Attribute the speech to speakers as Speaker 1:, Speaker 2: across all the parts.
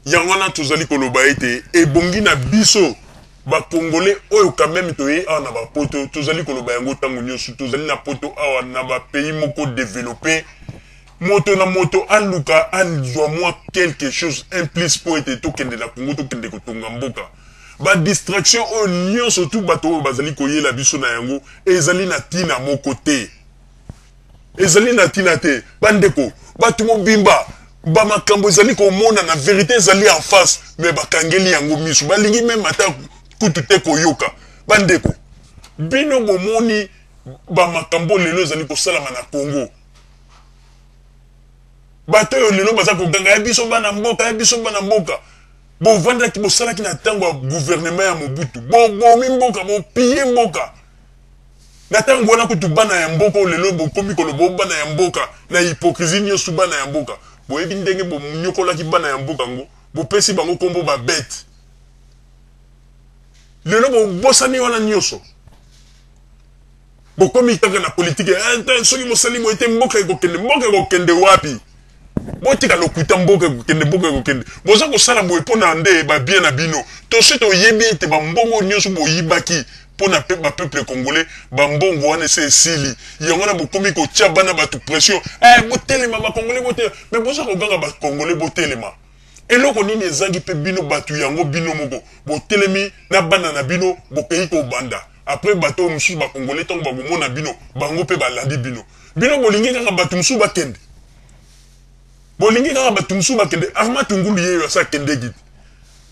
Speaker 1: Yangwana tozali koloba ete ebongi na biso ba congolais oyo quand même toye awa na ba poto tozali koloba yango tango nyosu tozali na poto awa na ba pays moko développé moto na moto aluka anzwa moi quelque chose implice pour ete tokende na Congo tokende kotonga mboka ba distraction oyo nyonso tout bato oyo bazali koyela biso na yango ezali na tina moko te ezali na tina te bandeko bato mobimba ba makambo ezali komona na vérité ezali en face mais bakangeli yango misu balingi même ata kutu te koyoka bandeko bino bomoni ba makambo lelo ezali kosalama na Congo bato yo lelo baza koganga ya biso bana mboka bo vanda ki bosala ki na tango ya gouvernement ya Mobutu bomi mboka bo piye mboka na tango wana kutu bana ya mboka lelo bokomi kolobo bana ya mboka na hypocrisie nyonso bana ya mboka boyebi ndenge bonyokolaki bana ya mboka ngo bopesi bango kombo ba bête lelo bobosani wana nyonso bokomi kaka na politique soki mosali mo ete mboka ekokende wapi botika lokuta mboka ekokende boza kosala boye mpona nde babie na bino toso toyebi ete bambongo nyonso boyibaki mpona bapeuple congolais bambongo wana ese esili yango wana bokomi kotia bana bato pression botelema bacongolais botelema me boza koganga bacongolais botelema eloko nini ezangi mpe bino bato yango bino moko botelemi na bana na bino bokei kobanda après bato mosusu bacongolais ntango bakomona bino bango mpe balandi bino bolingi kaka bato mosusu bakende Arma Tungulu yeyo asa kende gidi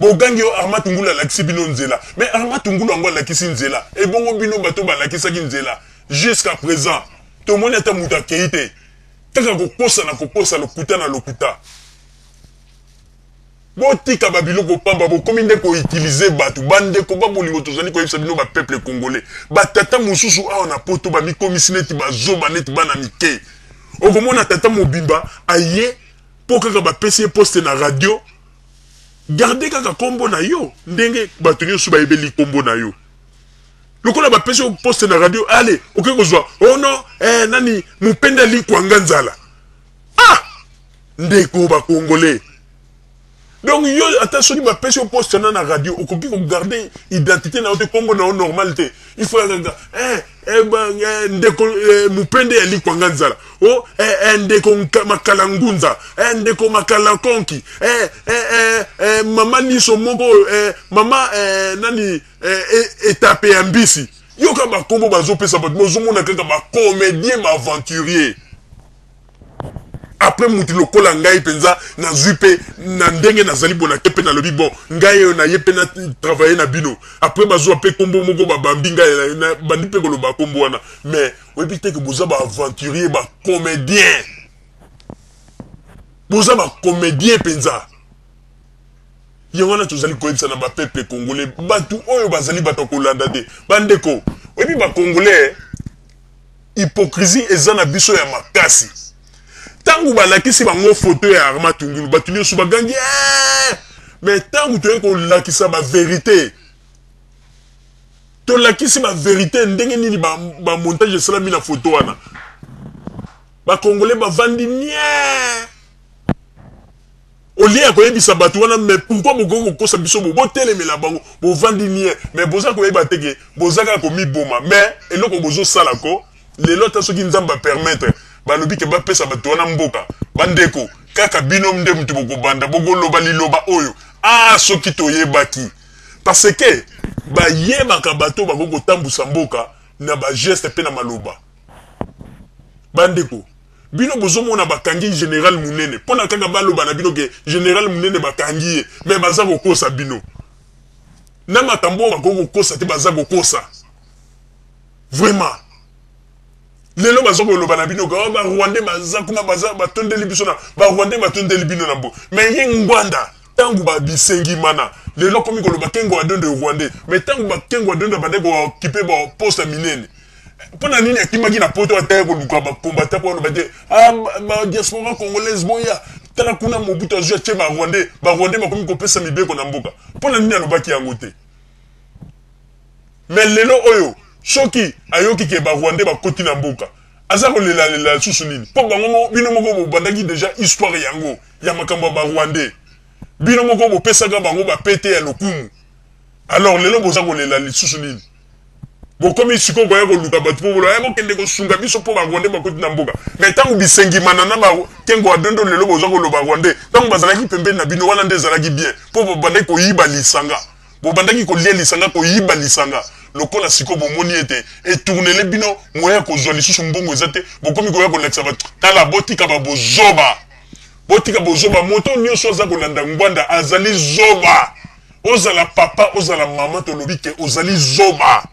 Speaker 1: bogangi yo Arma Tungulu alakisi bino nzela mais Arma Tungulu ango alakisi nzela e bongo bino bato balakisaki nzela jusqu'à présent to moni ata mutu akei te kaka kokosa lokuta na lokuta botika babiloko pamba bokomi nde koutilize bato bandeko babolingo tozali koyebisa bino bapeuple congolais batata mosusu awa na poto bamikomisi neti bazoba neti bana mike okomona tata mobimba aye po kaka bapesi ye poste na radio garde kaka kombo na yo ndenge bato nyonso bayebeli kombo na yo lokola bapesi yo poste na radio ale oke kozwa ono nani mupenda likwanga nzala ndeko bakongolais donc yo ata soki bapesi yo poste na radio okoki kogarde identité na yo te kombo na yo normal te il faut kaka ndeko mupende ya likwanga nzala ndeko makala ngunza ndeko makala konki mama niso moko mama nani etape ya mbisi yoka bakombo bazopesa bato bozomona kaka bacomédien baaventurier après mutu lokola ngai penza na zupe na ndenge nazali bona kepe na lobi bon ngai na yepe na travailler na bino après bazo pe kombo moko babambi ngai na bandi pe koloba kombo wana mais oyebi te que boza ba aventurier ba comédien penza yango na tozali koyebisa na ba peuple congolais batu oyo bazali bato kolanda te bandeko oyebi ba congolais hypocrisie eza na biso ya makasi tangu balakisi bango photo ya Arma Tungulu bato nyonso bagangi mais tangu toye kolakisa ba vérité tolakisi ba vérité ndenge nini ba montage esalami na photo wana bacongolais bavandi nie olie ya koyebisa bato wana mais pourquoi bokongo kokosa biso botelemela bango bovandi nie mais boza koyeba teke boza kaka komiboma mais eloko bozosala ko lelo ta soki nzambe permettre balobi ke bapesa bato wana mboka bandeko kaka bino nde mutu bokobanda bokoloba liloba oyo soki toyebaki parce que bayebaka bato bakokotambusa mboka na bageste mpe na maloba bandeko bino bozomona bakangi général munene mpona kaka baloba na bino ke général munene bakangi ye me baza kokosa bino na makambo bakokokosa te baza kokosa vraiment lelo baza koloba na bino ka barwandais baza kuna baza batondeli biso na barwandais batondeli bino na mbo mais ye ngwanda tangu babisengi mana lelo komi koloba kengo adondo rwandais mais tangu bakengo adondo bande ko kipe ba poste minene mpona nini akimaki na poto ataya koluka bakombata mpo oloba te ba diaspora congolaise boya tala kuna Mobutu azwi atie barwandais bakomi kopesa mibeko na mboka mpona nini alobaki yango te mais lelo oyo soki ayoki ke barwandais bakoti na mboka aza kolela susu nini mpo bango bino moko bobandaki déjà histoire yango ya makambo ya barwandais bino moko bopesaka bango bapete ya lokumu alors lelo boza kolela lisusu nini bokomi siko koya koluka bato po bolo bokende kosunga biso po barwande bakoti na mboka mais ntango bisengimana na bakengo adondo lelo boza koloba rwande ntango bazalaki pembeni na bino wana nde ezalaki bien po bobandaki koyiba lisanga bobandaki kolia lisanga koyiba lisanga lokola siko bomoni ete etournele bino moya kozwa lisusu mbongo eza te bokomi koya kolakisa bato tala botika babozoba botika bozoba moto nyonso aza kolanda ngwanda azali zoba ozala papa ozala mama tolobi ke ozali zoba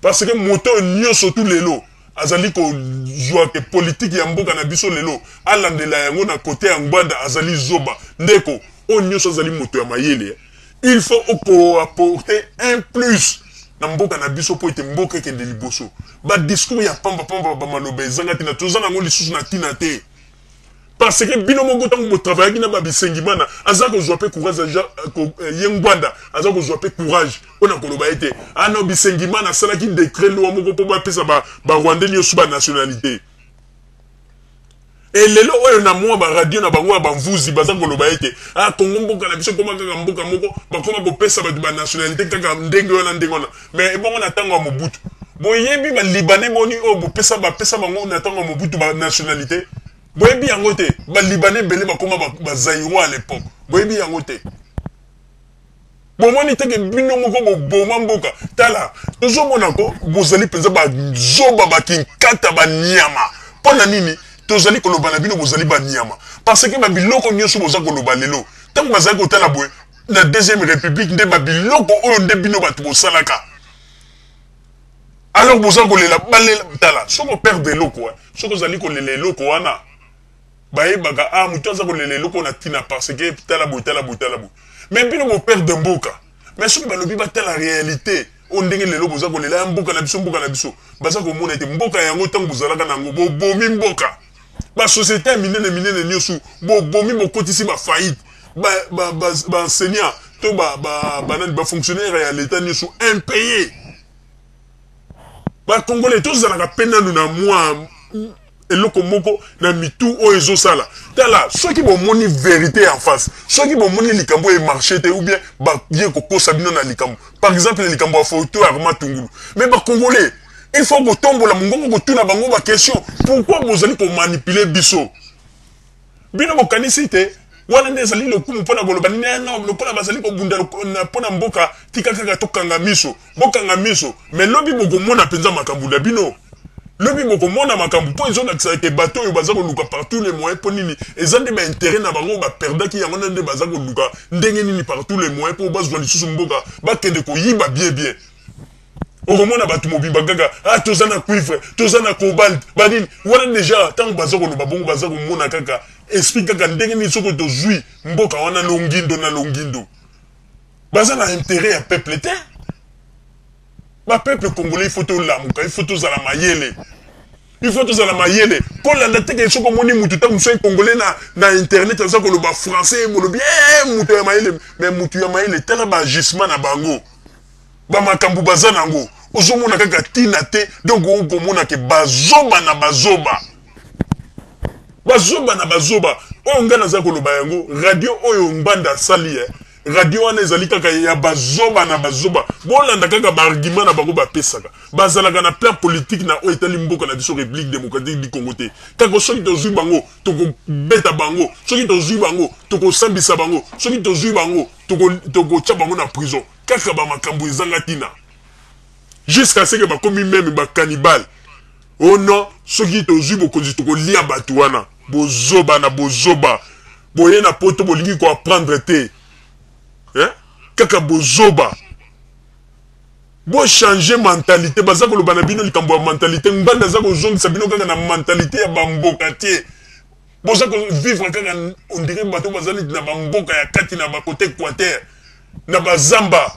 Speaker 1: parce que moto nyonso tout lelo azali kozwa ke politique ya mboka na biso lelo alandela yango na kote ya ngwanda azali zoba ndeko o nyonso azali moto ya mayele il faut apporter un plus na mboka na biso po ete mboka ekende liboso ba discours ya pamba ba maloba ezanga tina tozanga ngo lisusu na tina te parce que bino moko tango bo travailler na ba bisengimana aza ko zwa pe courage yengwanda aza ko zwa pe courage ona koloba ete ano bisengimana sala ki décret lo moko po ba pesa ba Rwandais nyoso ba nationalité et lelo oyo na mwa ba radio na bango ba mvuzi baza koloba ete Kongo mboka na biso koma kaka mboka moko bakoma bo pesa ba nationalité kaka ndenge wana mais ebongo na tango Mobutu boyebi ba libanais moni o bo pesa bango na tango Mobutu ba nationalité boyebi yango te ba libanais belé bakoma ba zaïro à l'époque boyebi yango te bomoni te ke bino moko bo boma mboka tala tozo monako bozali penza ba zoba ba kinkata ba nyama pona nini tozali koloba na bino bozali ba nyama parce que ba biloko nyonso boza koloba lelo tango bazali kotala boye na deuxième république nde ba biloko oyo nde bino bato bosalaka alors boza kolela balela tala soko perdre eloko soko ozali kolela eloko wana bayebaka mutu aza kolela eloko na tina parce que tala boye mais bino bo perdre mboka mais soki balobi batala réalité o ndenge lelo boza kolela ya mboka na biso baza komona ete mboka yango ntango bozalaka nango bobomi mboka basociété ya minene nyonso bobomi bokotisi bafaillite baenseignant to bafonctionnaire ya l'état nyonso impayé bakongolais tozalaka mpe nanu na mwa eloko moko na mitu oyo ezosala tala soki bomoni vérité en face soki bomoni likambo emarché te ou bien baye kokosa bino na likambo par exemple likambo ya photo ya Armand Tungulu mais bakongolais il faut kotombola mongongo kotuna bango baquestion pourquoi bozali komanipuler biso bino bokanisi te wana nde ezali lokumu mpona koloba nini non lokola bazali kobunda mpona mboka tika kaka tokanga miso bokanga miso mais lobi bokomona mpenza makambo na bino lobi bokomona makambo mpo ezolakisa ke bato oyo baza koluka partout les moyens mpo nini eza nde baintérêt na bango baperdaki yango nde baza koluka ndenge nini partout les moyens mpo bazwa lisusu mboka bakende koyiba bien okomona bato mobimba kaka toza na cuivre toza na cobalt banini wana deja ntango baza koloba bongo baza komona kaka esprit kaka ndenge nini soko tozwi mboka wana longindo baza na intérêt ya peuple te peuple congolais il faut tolamuka il faut tozala mayele kolanda teke soko moni mutu ta muso congolais na internet aza koloba français molobi mutu ya mayele mais mutu ya mayele tala ba agissement na bango ba makambu baza nango ozomona kaka tina te donc okomona ke bazoba na bazoba oyo nga naza koloba yango radio oyo mbanda sali radio wana ezali kaka ya bazoba na bazoba bolanda kaka baargument na bango bapesaka bazalaka na plan politique na oyo etali mboka na biso république démocratique du Congo te kaka soki tozwi bango tokobeta bango soki tozwi bango tokosambisa bango soki tozwi bango tokotya bango na prison kaka bamakambo ezanga tina jusqu'à ce que bakomi meme bakanibale oh non soki tozwi bokonzi tokolia bato wana bozoba boye na poto bolingi koapprendre te kaka bozoba bo changer mentalité baza koloba na bino likambo ya mentalité mbanda za kozongisa bino kaka na mentalité ya bamboka te boza ko vivre kaka on dirait bato bazali na bamboka ya kati na bakote équateur na bazamba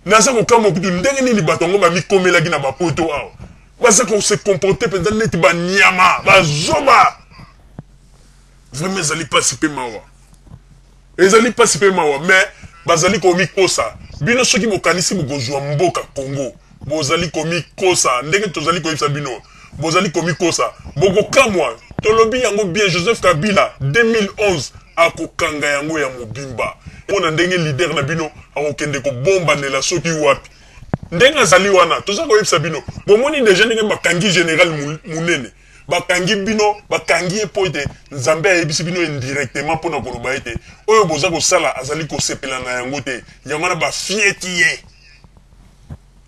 Speaker 1: naza kokama kutu ndenge nini bato ngo bamikomelaki na bapoto awa baza ko se comporter penza neti banyama bazoba vraiment ezali pasi pe mawa mais bazali komikosa bino soki bokanisi bokozwa mboka Congo bozali komikosa ndenge tozali koyebisa bino bozali komikosa bokokamwa tolobi yango bien Joseph Kabila 2011 akokanga yango ya mobimba mona ndenge leader na bino akokende ko bomba nela soki wapi ndenge azali wana toza koyebisa bino bomoni deja ndenge bakangi général munene bakangi bino bakangi po ete nzambe ayebisi bino indirectement mpona koloba ete oyo boza kosala azali kosepela na yango te yango na bafieti ye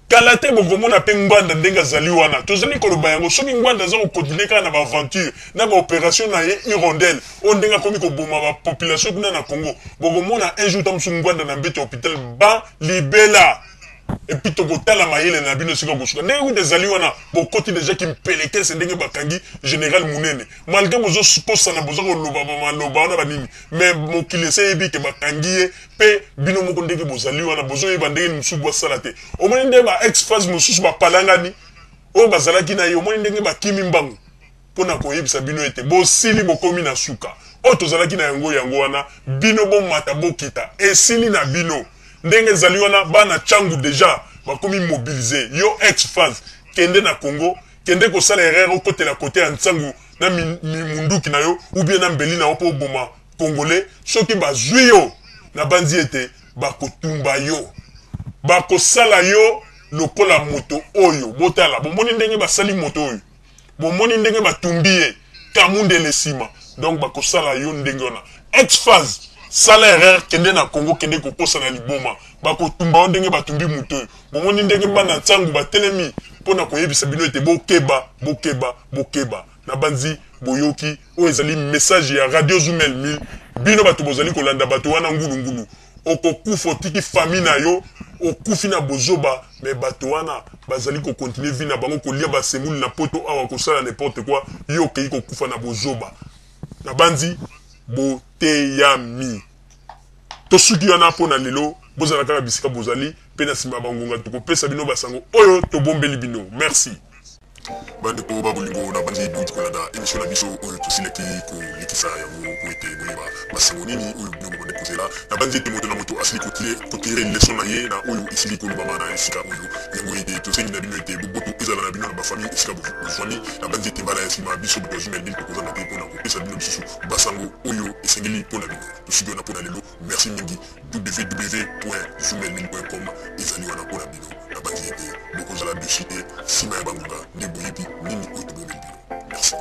Speaker 1: kala te bokomona mpe ngwanda ndenge azali wana tozali koloba yango soki ngwanda aza kokontinue kaka na baaventure na baopération na ye hirondele oyo ndenge akomi koboma bapopulation kuna na congo bokomona un jour ta mosuku ngwanda na mbete hôpital balibela epuis tokotala mayele na bino sika kosuka ndenge kuta ezali wana bokoti deja kimpelekese ndenge bakangi général munene malgré bozokosana boza koloba bamaloba wana banini mais mokili ese yebi ke bakangi ye mpe bino moko ndenge bozali wana bozoyeba ndenge mosusu bwasala te omoni ndenge ba ex phase mosusu bapalangani oyo bazalaki na ye omoni ndenge bakimi mbangu mpona koyebisa bino ete bosili bokomi na suka oyo tozalaki na yango wana bino bomata bokita esili na bino ndenge ezali wana bana changu deja bakomi mobilize yo ex phase kende na Congo kende kosala erreur okotela kote ya nsangu na munduki na yo ou bien na mbeli na yo po boma congolais soki bazwi yo na banzi ete bakotumba yo bakosala yo lokola moto oyo botala bomoni ndenge basali moto oyo bomoni ndenge batumbi ye kamundele sima donc bakosala yo ndenge wana ex phase sala erreur kende na Congo kende kokosa na liboma bakotumba ndenge batumbi muto bomoni ndenge bana ntangu batelemi mpona koyebisa bino ete bokeba na banzi boyoki oyo ezali message ya radio Zumel 1000 bino bato bozali kolanda bato wana ngulungulu okokufa otiki famille na yo okufi na bozoba mais bato wana bazali kokontinue vie na bango kolia basemuli na poto awa kosala n'importe quoi yo okei kokufa na bozoba na banzi boteyami tosuki wana mpona lelo bozala kaka bisika bozali mpe na nsima bangonga tokopesa bino basango oyo tobombeli bino merci bandeko babolingo na bandi bouti kolanda émission na biso oyo tosilaki kolekisa yango po ete boyeba basango nini oyo bino bobande kozela na bandi ete moto na moto asili kotire leson na ye na oyo esili kolobama na esika oyo yango ete tosengi na bino ete boboto ezala na bino na bafamille esika bofwani na bandi ete mbala ya nsima biso boto Zumel 1000 tokozanga te mpona kopesa bino lisusu basango oyo esengeli mpona bino tosiki wana mpona lelo merci mingi www.zumel1000.com ezali wana mpona bino na bandi ete bokozala dessus te nsima ya bangonga nde boyebi nini oyo tobomeli bino merci.